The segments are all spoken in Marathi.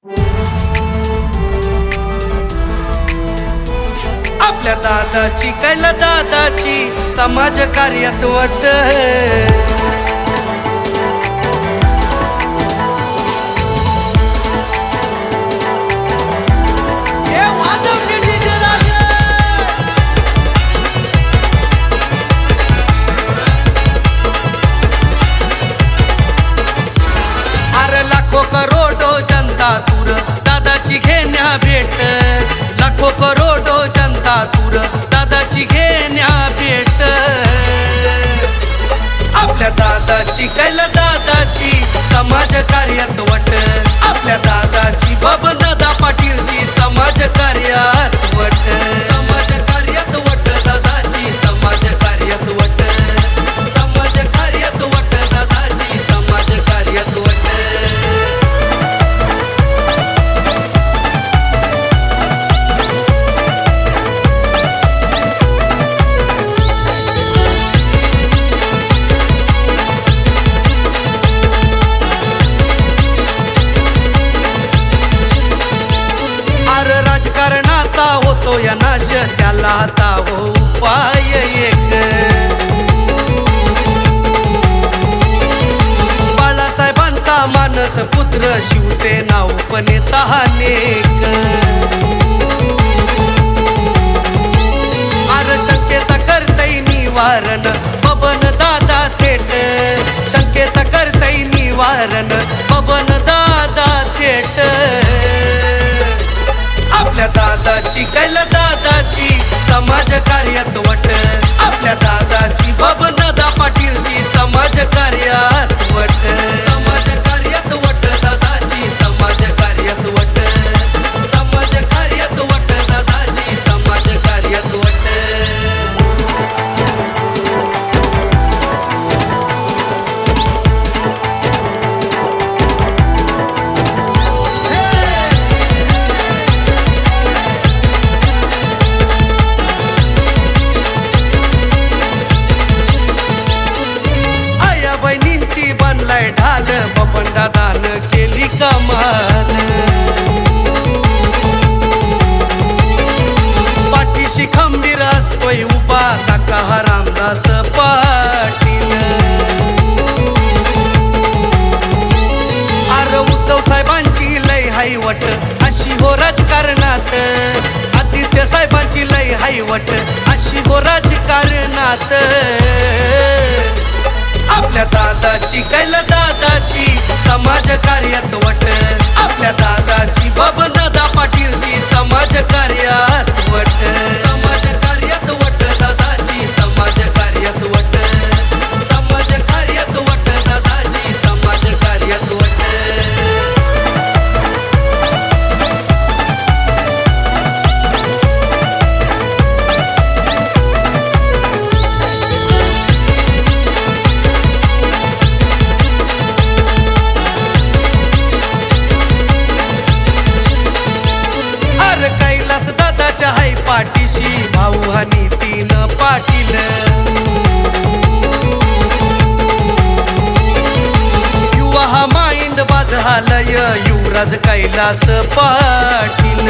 आपल्या दादाची कैल दादाची समाज कार्यात वाट लाखो करोडो जनता तूर दादाची घेण्या भेट, लाखो करोडो जनता तूर दादाची घेण्या भेट। आपल्या दादाची कैल दादाची समाज कार्यात वाट, आपल्या दादाची बबनदादा पाटीलची समाज कार्यात वाट, समाज कार्यात वाट दादाची समाज कार्यात वाट, समाज कार्यात वाट दादाची समाज कार्यात वाट। राजकारणाचा होतो या नाश, त्याला आता हो उपाय एक। बाळासाहेबांचा मानस पुत्र शिवसेना उपनेता अनेक। शंकेचा करतई निवारण बबन दादा थेट, शंकेचा करतई निवारण बबन दादा थेट। आपल्या दादाची कैल दादाची समाज कार्यात वाट, आपल्या दादाची बबनदादा पाटीलची समाज कार्यात वाट, समाज कार्यात वाट दादाची समाज कार्यात वाट, समाज कार्यात वाट दादाची समाज कार्यात वाट। बहिणींची बनलाय ढाल, बबनदादानं केली कमाल। पाठीशी खंबीर असतोय उभा काका रामदास पाटील। उद्धव साहेबांची लय हायवट अशी हो राजकारणात, आदित्य साहेबांची लय हायवट अशी हो राजकारणात। आपल्या दादाची कैल दादाची समाज कार्यात वाट, आपल्या दादाची बबनदादा पाटीलची समाज कार्यात वाट, समाज कार्यात वाट दादाची समाज कार्यात वाट, समाज कार्यात वाट दादाची समाज कार्यात वाट। कैलास दादाच्या हाय पाठीशी भाऊ हा नितीन पाटील। युवा हा माइंड बादहालय युवराज कैलास पाटील।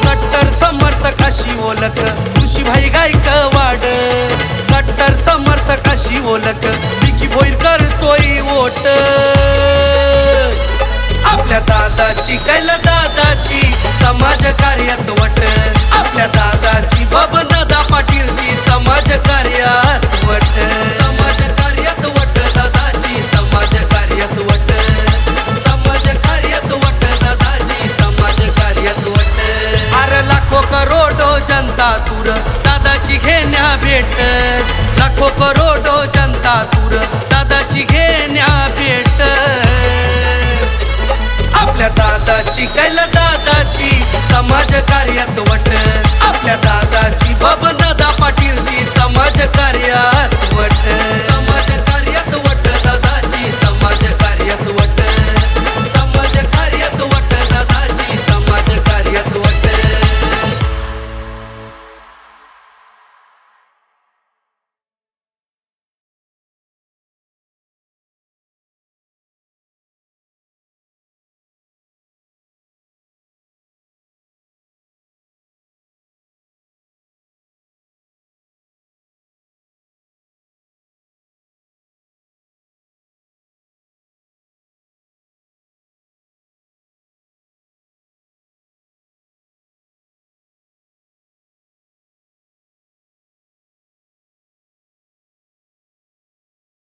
कट्टर समर्थक अशी ओळख ऋषीभाई गायकवाड, कट्टर समर्थक अशी ओळख विकी भोईर करतोय वोट। आपल्या दादाची कैल दादाची समाज कार्यात वाट, आपल्या दादाची बबनदादा पाटीलची समाज कार्यात वाट, समाज कार्यात वाट दादाची समाज कार्यात वाट, समाज कार्यात वाट दादाची समाज कार्यात वाट। लाखो करोडो जनता तूर दादाची घेण्या भेट, लाखो करोडो जनता तूर दादाची घेण्या भेट। आपल्या दादाची कैल दादाची समाज कार्यात वाट, आपल्या दादाची बबनदादा पाटीलची समाज कार्यात